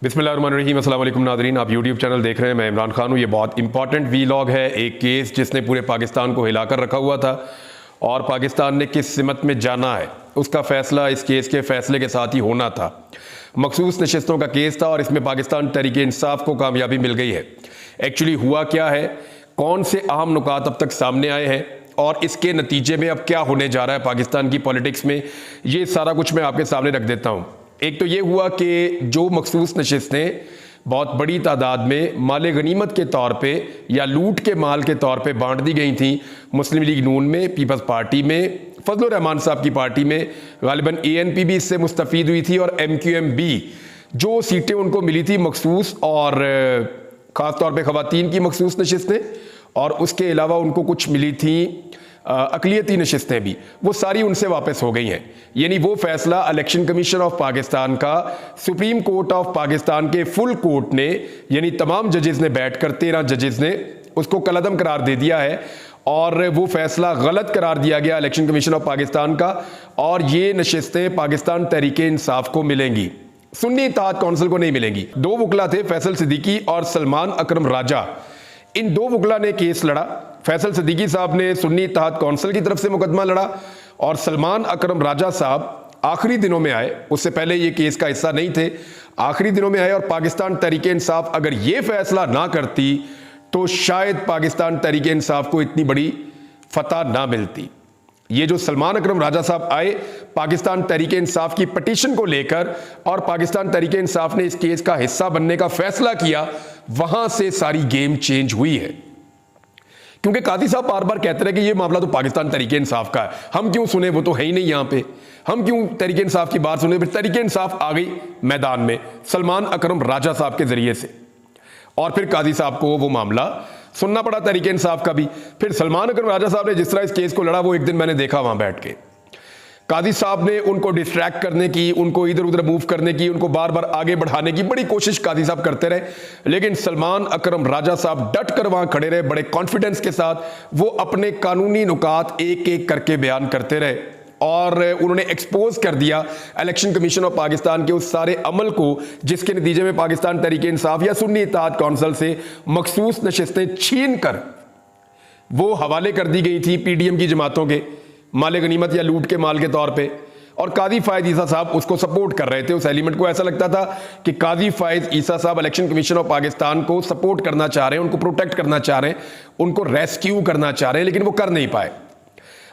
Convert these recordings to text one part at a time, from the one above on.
बिस्मिल्लाहिर्रहमानिर्रहीम, अस्सलाम वालेकुम नाज़रीन। आप यूट्यूब चैनल देख रहे हैं, मैं इमरान खान हूँ। ये बहुत इंपॉर्टेंट वीलॉग है, एक केस जिसने पूरे पाकिस्तान को हिलाकर रखा हुआ था और पाकिस्तान ने किस सिमत में जाना है उसका फ़ैसला इस केस के फ़ैसले के साथ ही होना था। मखसूस नशिस्तों का केस था और इसमें पाकिस्तान तहरीक इंसाफ को कामयाबी मिल गई है। एक्चुअली हुआ क्या है, कौन से अहम नुकात अब तक सामने आए हैं और इसके नतीजे में अब क्या होने जा रहा है पाकिस्तान की पॉलिटिक्स में, ये सारा कुछ मैं आपके सामने रख देता हूँ। एक तो ये हुआ कि जो मखसूस नशिस्तें बहुत बड़ी तादाद में माल गनीमत के तौर पे या लूट के माल के तौर पे बांट दी गई थी मुस्लिम लीग नून में, पीपल्स पार्टी में, फजलुर रहमान साहब की पार्टी में, गालिबन ANP भी इससे मुस्तफ़ीद हुई थी और MQM भी जो सीटें उनको मिली थी मखसूस और ख़ास तौर पे ख़वातीन की मखसूस नशिस्तें और उसके अलावा उनको कुछ मिली थी अक़लियती नशिस्तें भी, वो सारी उनसे वापस हो गई हैं। यानी वो फैसला इलेक्शन कमीशन ऑफ पाकिस्तान का सुप्रीम कोर्ट ऑफ पाकिस्तान के फुल कोर्ट ने यानी तमाम जजेस ने बैठकर 13 जजेस ने उसको कलअदम करार दे दिया है और वो फैसला गलत करार दिया गया इलेक्शन कमीशन ऑफ पाकिस्तान का और ये नशिस्तें पाकिस्तान तहरीक इंसाफ को मिलेंगी, सुन्नी इत्तेहाद कौंसिल को नहीं मिलेंगी। दो वकला थे, फैसल सिद्दीकी और सलमान अकरम राजा। इन दो वकला ने केस लड़ा। फैसल सिद्दीकी साहब ने सुन्नी इत्तेहाद कौंसिल की तरफ से मुकदमा लड़ा और सलमान अकरम राजा साहब आखिरी दिनों में आए, उससे पहले ये केस का हिस्सा नहीं थे, आखिरी दिनों में आए और पाकिस्तान तहरीक इंसाफ अगर ये फैसला ना करती तो शायद पाकिस्तान तहरीक इंसाफ को इतनी बड़ी फतह ना मिलती। ये जो सलमान अकरम राजा साहब आए पाकिस्तान तहरीक इंसाफ की पटिशन को लेकर और पाकिस्तान तहरीक इंसाफ ने इस केस का हिस्सा बनने का फैसला किया, वहां से सारी गेम चेंज हुई है। क्योंकि कादी साहब बार बार कहते रहे कि ये मामला तो पाकिस्तान तहरीक इंसाफ का है, हम क्यों सुने, वो तो है ही नहीं यहां पे, हम क्यों तहरीक इंसाफ की बात सुने। फिर तहरीक इंसाफ आ गई मैदान में सलमान अकरम राजा साहब के जरिए से और फिर कादी साहब को वो मामला सुनना पड़ा तहरीक इंसाफ का भी। फिर सलमान अकरम राजा साहब ने जिस तरह इस केस को लड़ा, वो एक दिन मैंने देखा वहां बैठ के, कादी साहब ने उनको डिस्ट्रैक्ट करने की, उनको इधर उधर मूव करने की, उनको बार बार आगे बढ़ाने की बड़ी कोशिश कादी साहब करते रहे, लेकिन सलमान अकरम राजा साहब डट कर वहां खड़े रहे बड़े कॉन्फिडेंस के साथ। वो अपने कानूनी नुकात एक एक करके बयान करते रहे और उन्होंने एक्सपोज कर दिया इलेक्शन कमीशन ऑफ पाकिस्तान के उस सारे अमल को जिसके नतीजे में पाकिस्तान तहरीक इंसाफ या सुन्नी इत्तेहाद कौंसिल से मखसूस नशिस्तें छीन कर वो हवाले कर दी गई थी PDM की जमातों के माल गनीमत या लूट के माल के तौर पे। और कादी फायद ईसा साहब उसको सपोर्ट कर रहे थे, उस एलिमेंट को। ऐसा लगता था कि कादी फायद ईसा साहब इलेक्शन कमीशन ऑफ पाकिस्तान को सपोर्ट करना चाह रहे हैं, उनको प्रोटेक्ट करना चाह रहे हैं, उनको रेस्क्यू करना चाह रहे हैं, लेकिन वो कर नहीं पाए।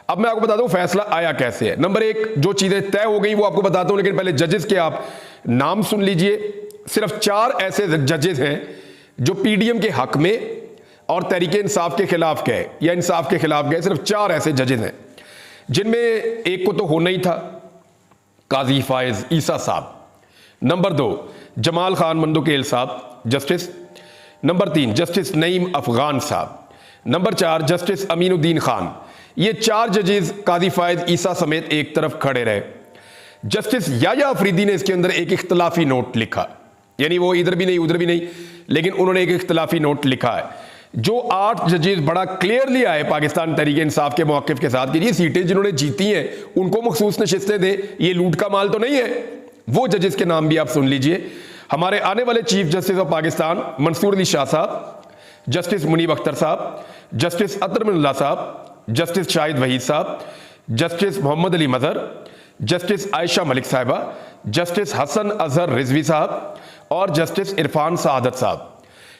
अब मैं आपको बता दूं फैसला आया कैसे है। नंबर एक, जो चीजें तय हो गई वो आपको बताता हूं, लेकिन पहले जजेस के आप नाम सुन लीजिए। सिर्फ 4 ऐसे जजेस हैं जो PDM के हक में और तहरीक इंसाफ के खिलाफ गए या इंसाफ के खिलाफ गए। सिर्फ 4 ऐसे जजेस हैं जिनमें एक को तो होना ही था, काजी फायज ईसा साहब। नंबर 2, जमाल खान मंदोकेल साहब justice. Number 3, justice Naeem Afghan साहब। Number 4, justice Aminuddin Khan. ये 4 जजेस काजी फायज ईसा समेत एक तरफ खड़े रहे। जस्टिस याया अफरीदी ने इसके अंदर एक इख्तलाफी नोट लिखा, यानी वो इधर भी नहीं उधर भी नहीं, लेकिन उन्होंने एक इख्तलाफी नोट लिखा है। जो 8 जजेस बड़ा क्लियरली आए पाकिस्तान तहरीक इंसाफ के मौक़िफ़ के साथ कि ये सीटें जिन्होंने जीती हैं उनको मखसूस नशिस्तें दे, ये लूट का माल तो नहीं है। वो जजेस के नाम भी आप सुन लीजिए। हमारे आने वाले chief justice of Pakistan Mansoor Ali Shah साहब, जस्टिस मुनीब अख्तर साहब, जस्टिस अतर मिल्ला साहब, जस्टिस शाहिद वहीद साहब, जस्टिस मोहम्मद अली मजहर, जस्टिस आयशा मलिक साहिबा, जस्टिस हसन अजहर रिजवी साहब और जस्टिस इरफान सआदत साहब।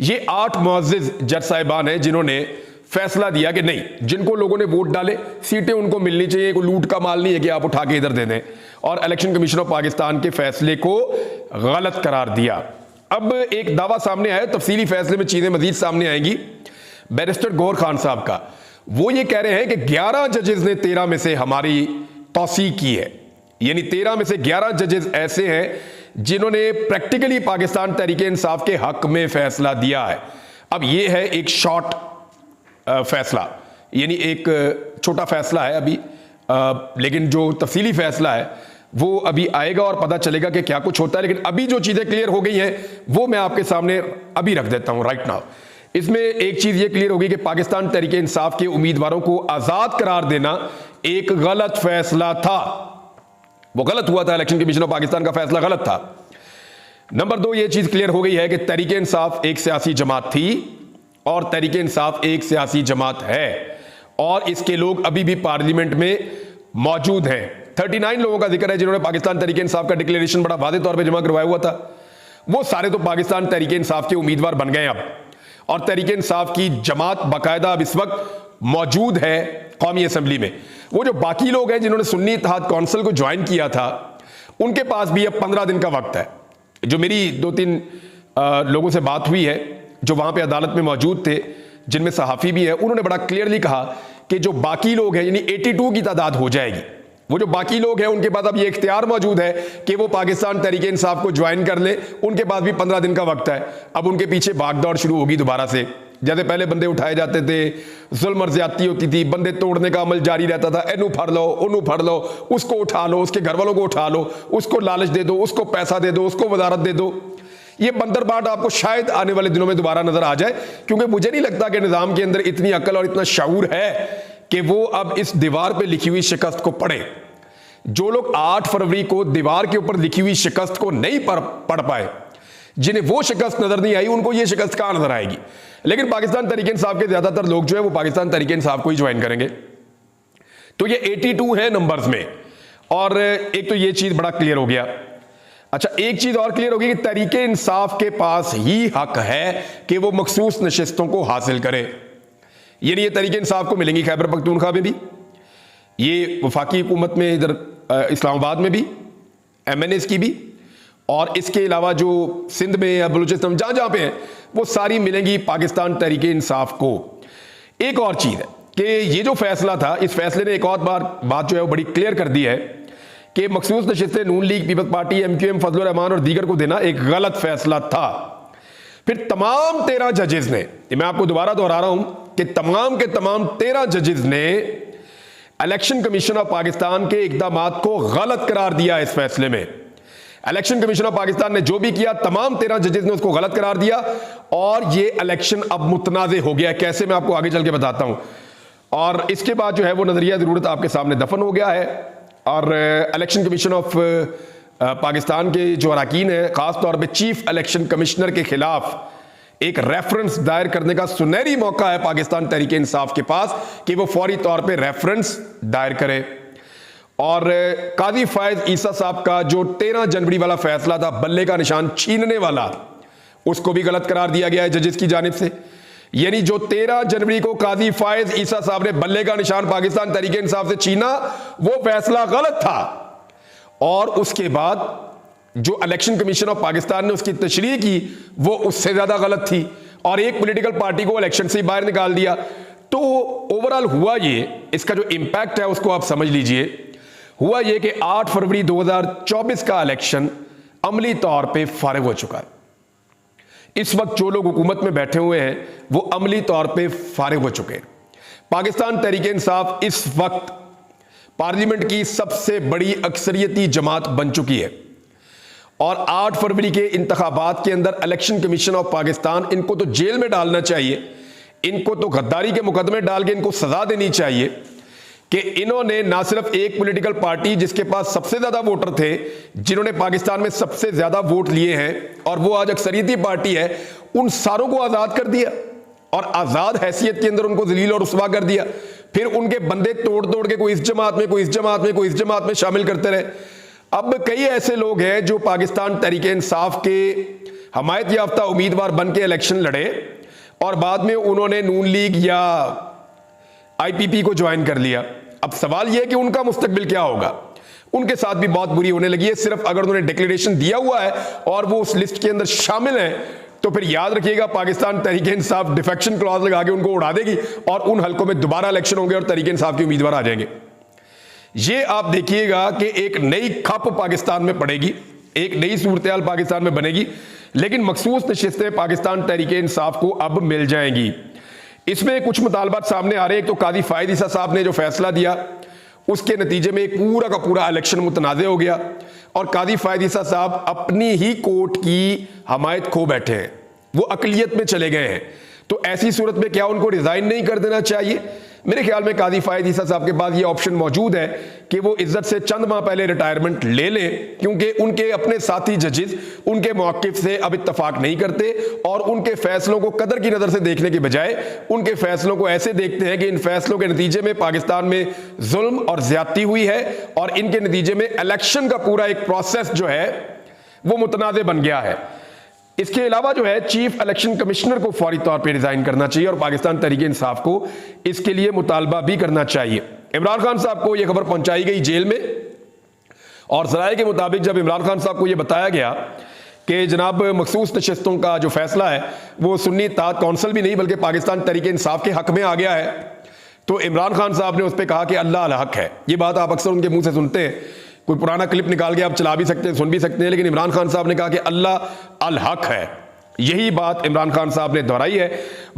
ये 8 मुअज़्ज़िज़ जज साहिबान हैं जिन्होंने फैसला दिया कि नहीं, जिनको लोगों ने वोट डाले सीटें उनको मिलनी चाहिए, कोई लूट का माल नहीं है कि आप उठा के इधर दे दें, और इलेक्शन कमीशन ऑफ पाकिस्तान के फैसले को गलत करार दिया। अब एक दावा सामने आया, तफसीली फैसले में चीजें मजीद सामने आएंगी, बैरिस्टर गौहर खान साहब का। वो ये कह रहे हैं कि 11 जजेस ने 13 में से हमारी तौसीक की है, यानी 13 में से 11 जजेस ऐसे हैं जिन्होंने प्रैक्टिकली पाकिस्तान तहरीक इंसाफ के हक में फैसला दिया है। अब ये है एक शॉर्ट फैसला, यानी एक छोटा फैसला है अभी, लेकिन जो तफसीली फैसला है वो अभी आएगा और पता चलेगा कि क्या कुछ होता है। लेकिन अभी जो चीजें क्लियर हो गई हैं वो मैं आपके सामने अभी रख देता हूं राइट नाउ। इसमें एक चीज ये क्लियर होगी कि पाकिस्तान तहरीक इंसाफ के उम्मीदवारों को आजाद करार देना एक गलत फैसला था, वो गलत हुआ था। इलेक्शन कमीशन ऑफ पाकिस्तान का फैसला गलत था। नंबर 2, ये चीज क्लियर हो गई है कि तहरीक इंसाफ एक सियासी जमात थी और तहरीक इंसाफ एक सियासी जमात है और इसके लोग अभी भी पार्लियामेंट में मौजूद हैं। 39 लोगों का जिक्र है जिन्होंने पाकिस्तान तहरीक इंसाफ का डिक्लेरेशन बड़ा वादे तौर पे जमा करवाया हुआ था। वो सारे तो पाकिस्तान तहरीक इंसाफ के उम्मीदवार बन गए अब, और तहरीक इंसाफ की जमात बाकायदा अब इस वक्त मौजूद है कौमी असम्बली में। वो जो बाकी लोग हैं जिन्होंने सुन्नी इत्तेहाद कौंसिल को ज्वाइन किया था, उनके पास भी अब 15 दिन का वक्त है। जो मेरी 2-3 लोगों से बात हुई है जो वहां पे अदालत में मौजूद थे, जिनमें सहाफ़ी भी है, उन्होंने बड़ा क्लियरली कहा कि जो बाकी लोग हैं, यानी 82 की तादाद हो जाएगी, वो जो बाकी लोग हैं उनके पास अब ये इख्तियार मौजूद है कि वो पाकिस्तान तहरीक इंसाफ को ज्वाइन कर ले। उनके पास भी 15 दिन का वक्त है। अब उनके पीछे भागदौड़ शुरू होगी दोबारा से। जैसे पहले बंदे उठाए जाते थे, जुल्म और ज्यादती होती थी, बंदे तोड़ने का अमल जारी रहता था, एनू फड़ लो, उनू फड़ लो, उसको उठा लो, उसके घर वालों को उठा लो, उसको लालच दे दो, उसको पैसा दे दो, उसको वजारत दे दो। ये बंदर बाट आपको शायद आने वाले दिनों में दोबारा नजर आ जाए, क्योंकि मुझे नहीं लगता कि निजाम के अंदर इतनी अकल और इतना शऊर है कि वो अब इस दीवार पे लिखी हुई शिकस्त को पढ़े। जो लोग 8 फरवरी को दीवार के ऊपर लिखी हुई शिकस्त को नहीं पढ़ पाए, जिन्हें वो शिकस्त नजर नहीं आई, उनको ये शिकस्त कहां नजर आएगी। लेकिन पाकिस्तान तहरीक इंसाफ के ज्यादातर लोग जो है वो पाकिस्तान तहरीक इंसाफ को ही ज्वाइन करेंगे। तो ये 82 है नंबर्स में, और एक तो ये चीज बड़ा क्लियर हो गया। अच्छा, एक चीज और क्लियर होगी कि तहरीक इंसाफ के पास ही हक है कि वो मखसूस नशिस्तों को हासिल करे। यानी ये तहरीक इंसाफ को मिलेंगी खैबर पख्तूनख्वा में भी, ये वफाकी हुकूमत में इधर इस्लामाबाद में भी, MNAs की भी, और इसके अलावा जो सिंध में या बलूचिस्तान जहां जहां पे हैं वो सारी मिलेंगी पाकिस्तान तहरीक इंसाफ को। एक और चीज है कि ये जो फैसला था, इस फैसले ने एक और बात जो है वो बड़ी क्लियर कर दी है कि मखसूस नशिस्तें Noon League, Peoples Party, MQM, Fazlur Rehman और दीगर को देना एक गलत फैसला था। फिर तमाम 13 जजेस ने, मैं आपको दोबारा दोहरा रहा हूं कि तमाम के तमाम 13 जजेस ने इलेक्शन कमीशन ऑफ पाकिस्तान के इकदामात को गलत करार दिया। इस फैसले में इलेक्शन कमीशन ऑफ पाकिस्तान ने जो भी किया, तमाम 13 जजेस ने उसको गलत करार दिया, और ये इलेक्शन अब मुतनाज़े हो गया। कैसे, मैं आपको आगे चल के बताता हूं। और इसके बाद जो है वो नजरिया जरूरत आपके सामने दफन हो गया है, और इलेक्शन कमीशन ऑफ पाकिस्तान के जो अरकान है, खास तौर पे चीफ इलेक्शन कमिश्नर के खिलाफ एक रेफरेंस दायर करने का सुनहरी मौका है पाकिस्तान तहरीक इंसाफ के पास कि वो फौरी तौर पे रेफरेंस दायर करे। और काजी फायज ईसा साहब का जो 13 जनवरी वाला फैसला था, बल्ले का निशान छीनने वाला, उसको भी गलत करार दिया गया है जजेस की जानिब से। यानी जो 13 जनवरी को काजी फायज ईसा साहब ने बल्ले का निशान पाकिस्तान तहरीक इंसाफ से छीना, वो फैसला गलत था। और उसके बाद जो इलेक्शन कमीशन ऑफ पाकिस्तान ने उसकी तशरीह की, वो उससे ज्यादा गलत थी, और एक पॉलिटिकल पार्टी को इलेक्शन से बाहर निकाल दिया। तो ओवरऑल हुआ ये, इसका जो इंपैक्ट है उसको आप समझ लीजिए। हुआ ये कि 8 फरवरी 2024 का इलेक्शन अमली तौर पे फारिग हो चुका है। इस वक्त जो लोग हुकूमत में बैठे हुए हैं वो अमली तौर पे फारिग हो चुके हैं। पाकिस्तान तहरीक इंसाफ इस वक्त पार्लियामेंट की सबसे बड़ी अक्सरियती जमात बन चुकी है, और 8 फरवरी के इंतखाबात के अंदर इलेक्शन कमीशन ऑफ पाकिस्तान, इनको तो जेल में डालना चाहिए, इनको तो गद्दारी के मुकदमे डाल के इनको सजा देनी चाहिए कि इन्होंने ना सिर्फ एक पॉलिटिकल पार्टी जिसके पास सबसे ज्यादा वोटर थे, जिन्होंने पाकिस्तान में सबसे ज्यादा वोट लिए हैं और वो आज अक्सरियती पार्टी है, उन सारों को आजाद कर दिया और आजाद हैसियत के अंदर उनको जलील और रुस्वा कर दिया। फिर उनके बंदे तोड़ तोड़ के कोई इस जमात में, कोई इस जमात में, कोई इस जमात में शामिल करते रहे। अब कई ऐसे लोग हैं जो पाकिस्तान तहरीक इंसाफ के हमायत याफ्ता उम्मीदवार बन के इलेक्शन लड़े और बाद में उन्होंने नून लीग या IPP को ज्वाइन कर लिया। अब सवाल यह है कि उनका मुस्तकबिल क्या होगा। उनके साथ भी बहुत बुरी होने लगी है। सिर्फ अगर उन्होंने डिक्लेरेशन दिया हुआ है और वो उस लिस्ट के अंदर शामिल है, तो फिर याद रखिएगा पाकिस्तान तहरीक इंसाफ डिफेक्शन क्लॉज लगा के उनको उड़ा देगी और उन हलकों में दोबारा इलेक्शन होंगे और तहरीक इंसाफ के उम्मीदवार आ जाएंगे। ये आप देखिएगा कि एक नई खप पाकिस्तान में पड़ेगी, एक नई सूरत-ए-हाल पाकिस्तान में बनेगी, लेकिन मखसूस नशिस्तें पाकिस्तान तहरीक इंसाफ को अब मिल जाएंगी। इसमें कुछ मुतालबात सामने आ रहे हैं। एक तो काजी फायद ईसा साहब ने जो फैसला दिया उसके नतीजे में एक पूरा का पूरा इलेक्शन मुतनाज़े हो गया और काजी फायद ईसा साहब अपनी ही कोर्ट की हमायत खो बैठे हैं, वो अकलियत में चले गए हैं। तो ऐसी सूरत में क्या उनको रिजाइन नहीं कर देना चाहिए? मेरे ख्याल में काजी फायद ईसा साहब के पास ये ऑप्शन मौजूद है कि वो इज्जत से चंद माह पहले रिटायरमेंट ले लें, क्योंकि उनके अपने साथी जजेस उनके मौक़िफ़ से अब इत्तफाक नहीं करते और उनके फैसलों को कदर की नज़र से देखने के बजाय उनके फैसलों को ऐसे देखते हैं कि इन फैसलों के नतीजे में पाकिस्तान में जुल्म और ज्यादती हुई है और इनके नतीजे में इलेक्शन का पूरा एक प्रोसेस जो है वो मुतनाज़ बन गया है। इसके अलावा जो है चीफ इलेक्शन कमिश्नर को फौरी तौर पे रिजाइन करना चाहिए और पाकिस्तान तहरीक इंसाफ को इसके लिए मुतालबा भी करना चाहिए। इमरान खान साहब को यह खबर पहुंचाई गई जेल में और ज़राए के मुताबिक जब इमरान खान साहब को यह बताया गया कि जनाब मखसूस नशिस्तों का जो फैसला है वो सुन्नी इत्तेहाद कौंसिल भी नहीं बल्कि पाकिस्तान तहरीक इंसाफ के हक में आ गया है, तो इमरान खान साहब ने उस पर कहा कि अल्लाह अल हक है। ये बात आप अक्सर उनके मुंह से सुनते हैं, कोई पुराना क्लिप निकाल के आप चला भी सकते हैं, सुन भी सकते हैं, लेकिन इमरान खान साहब ने कहा कि अल्लाह अल हक है। यही बात इमरान खान साहब ने दोहराई है।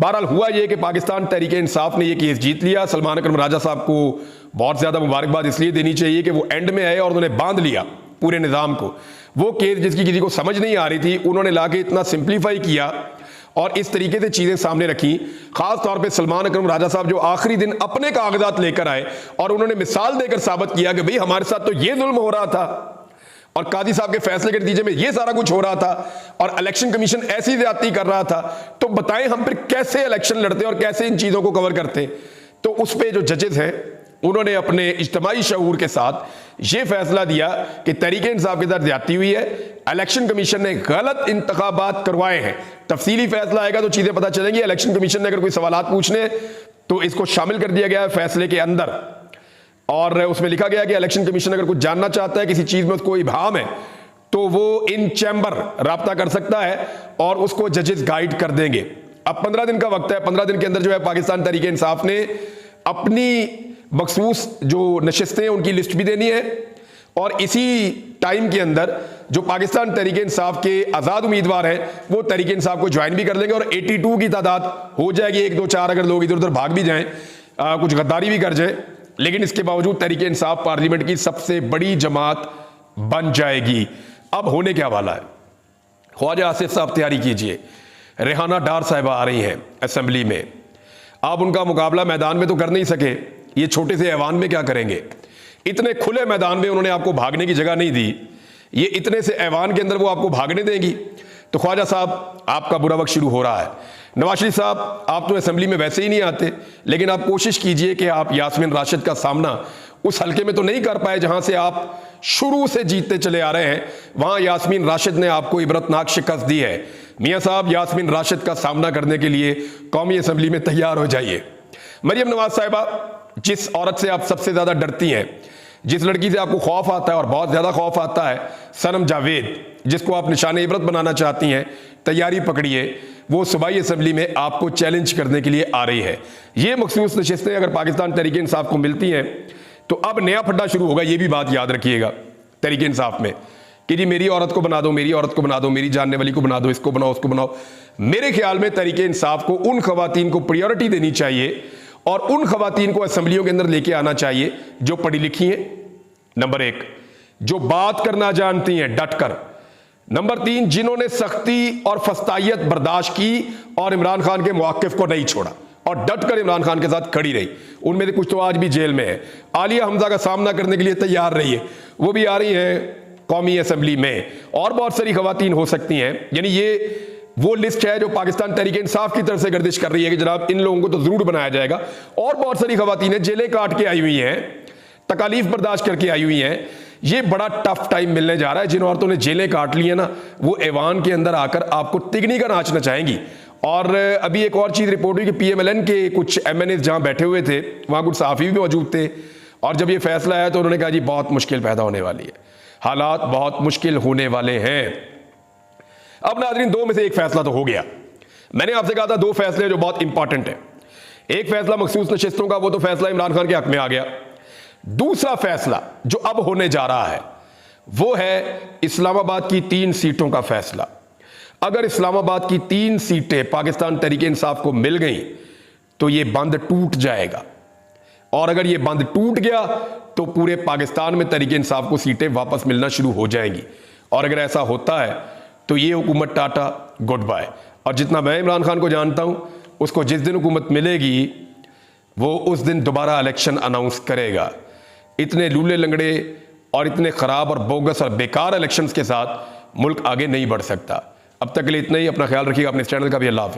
बहरहाल हुआ यह कि पाकिस्तान तहरीक इंसाफ ने यह केस जीत लिया। सलमान अकरम राजा साहब को बहुत ज्यादा मुबारकबाद इसलिए देनी चाहिए कि वो एंड में आए और उन्होंने बांध लिया पूरे निज़ाम को। वो केस जिसकी किसी को समझ नहीं आ रही थी उन्होंने लाके इतना सिंप्लीफाई किया और इस तरीके से चीजें सामने रखी। खास तौर पे सलमान अकरम राजा साहब जो आखिरी दिन अपने कागजात लेकर आए और उन्होंने मिसाल देकर साबित किया कि भाई हमारे साथ तो ये जुल्म हो रहा था और काजी साहब के फैसले के नतीजे में ये सारा कुछ हो रहा था और इलेक्शन कमीशन ऐसी ज्यादती कर रहा था, तो बताएं हम फिर कैसे इलेक्शन लड़ते और कैसे इन चीजों को कवर करते। तो उस पर जो जजेस हैं उन्होंने अपने इज्तिमाई शऊर के साथ ये फैसला दिया कि तहरीक इंसाफ के साथ ज्यादती हुई है, इलेक्शन कमीशन ने गलत इंतखाबात करवाए हैं। तफसीली फैसला आएगा तो चीजें पता चलेंगी। इलेक्शन कमीशन ने अगर कोई सवालात पूछने तो इसको शामिल कर दिया गया है फैसले के अंदर और उसमें लिखा गया कि इलेक्शन कमीशन अगर कुछ जानना चाहता है, किसी चीज में उसको इबाहम है, तो वो इन चैम्बर राब्ता कर सकता है और उसको जजेस गाइड कर देंगे। अब 15 दिन का वक्त है, 15 दिन के अंदर जो है पाकिस्तान तहरीक इंसाफ ने अपनी मखसूस जो नशिस्तें उनकी लिस्ट भी देनी है और इसी टाइम के अंदर जो पाकिस्तान तहरीक इंसाफ के आज़ाद उम्मीदवार हैं वो तहरीक इंसाफ को ज्वाइन भी कर लेंगे और 82 की तादाद हो जाएगी। 1 2 4 अगर लोग इधर उधर भाग भी जाएं, कुछ गद्दारी भी कर जाएं, लेकिन इसके बावजूद तहरीक इंसाफ पार्लियामेंट की सबसे बड़ी जमात बन जाएगी। अब होने क्या वाला है, ख्वाजा आसिफ साहब तैयारी कीजिए, रेहाना डार साहिबा आ रही हैं असेंबली में। आप उनका मुकाबला मैदान में तो कर नहीं सके, ये छोटे से ऐवान में क्या करेंगे। इतने खुले मैदान में उन्होंने आपको भागने की जगह नहीं दी, ये इतने से ऐवान के अंदर वो आपको भागने देंगी। तो ख्वाजा साहब आपका बुरा वक्त शुरू हो रहा है। नवाज शरीफ साहब आप तो असेंबली में वैसे ही नहीं आते, लेकिन आप कोशिश कीजिए कि आप यास्मीन राशिद का सामना उस हल्के में तो नहीं कर पाए जहां से आप शुरू से जीतते चले आ रहे हैं। वहां यास्मीन राशिद ने आपको इबरतनाक शिकस्त दी है। मियां साहब यास्मीन राशिद का सामना करने के लिए कौमी असेंबली में तैयार हो जाइए। मरियम नवाज साहिबा, जिस औरत से आप सबसे ज्यादा डरती हैं, जिस लड़की से आपको खौफ आता है और बहुत ज्यादा खौफ आता है, सनम जावेद, जिसको आप निशाने इबरत बनाना चाहती हैं, तैयारी पकड़िए। वो सूबाई असेंबली में आपको चैलेंज करने के लिए आ रही है। ये मखसूस नशिस्तें अगर पाकिस्तान तहरीक इंसाफ को मिलती हैं तो अब नया फड्डा शुरू होगा। ये भी बात याद रखिएगा तहरीक इंसाफ में कि जी मेरी औरत को बना दो, मेरी औरत को बना दो, मेरी जानने वाली को बना दो, इसको बनाओ, उसको बनाओ। मेरे ख्याल में तहरीक इंसाफ को उन खवातीन को प्रायोरिटी देनी चाहिए और उन खवातीन को असेंबलियों के अंदर लेके आना चाहिए जो पढ़ी लिखी हैं, नंबर 1, जो बात करना जानती हैं डट कर, नंबर 3, जिन्होंने सख्ती और फस्तायत बर्दाश्त की और इमरान खान के मौक़िफ़ को नहीं छोड़ा और डट कर इमरान खान के साथ खड़ी रही। उनमें से कुछ तो आज भी जेल में है। आलिया हमजा का सामना करने के लिए तैयार रही है, वो भी आ रही हैं कौमी असेंबली में, और बहुत सारी खवातीन हो सकती हैं। यानी ये वो लिस्ट है जो पाकिस्तान तहरीक इंसाफ की तरफ से गर्दिश कर रही है कि जनाब इन लोगों को तो जरूर बनाया जाएगा। और बहुत सारी खवातीन जेलें काट के आई हुई हैं, तकालीफ बर्दाश्त करके आई हुई हैं। ये बड़ा टफ टाइम मिलने जा रहा है। जिन औरतों ने जेलें काट ली है ना, वो ऐवान के अंदर आकर आपको तिगनी का नाच नचाएंगी। और अभी एक और चीज रिपोर्ट हुई कि PMLN के कुछ MNAs जहां बैठे हुए थे वहां कुछ सहाफी भी मौजूद थे और जब ये फैसला आया तो उन्होंने कहा जी बहुत मुश्किल पैदा होने वाली है, हालात बहुत मुश्किल होने वाले हैं। अब नाज़रीन, 2 में से एक फैसला तो हो गया। मैंने आपसे कहा था 2 फैसले जो बहुत इंपॉर्टेंट है। एक फैसला मखसूस नशिस्तों का, वो तो फैसला इमरान खान के हक में आ गया। दूसरा फैसला जो अब होने जा रहा है वो है इस्लामाबाद की 3 सीटों का फैसला। अगर इस्लामाबाद की 3 सीटें पाकिस्तान तहरीक इंसाफ को मिल गई तो ये बंद टूट जाएगा, और अगर ये बंद टूट गया तो पूरे पाकिस्तान में तहरीक इंसाफ को सीटें वापस मिलना शुरू हो जाएंगी। और अगर ऐसा होता है तो ये हुकूमत टाटा गुड बाय। और जितना मैं इमरान खान को जानता हूं, उसको जिस दिन हुकूमत मिलेगी वो उस दिन दोबारा इलेक्शन अनाउंस करेगा। इतने लूले लंगड़े और इतने ख़राब और बोगस और बेकार इलेक्शंस के साथ मुल्क आगे नहीं बढ़ सकता। अब तक के लिए इतना ही। अपना ख्याल रखिएगा, अपने इस चैनल का भी। अल्लाह हाफ़िज़।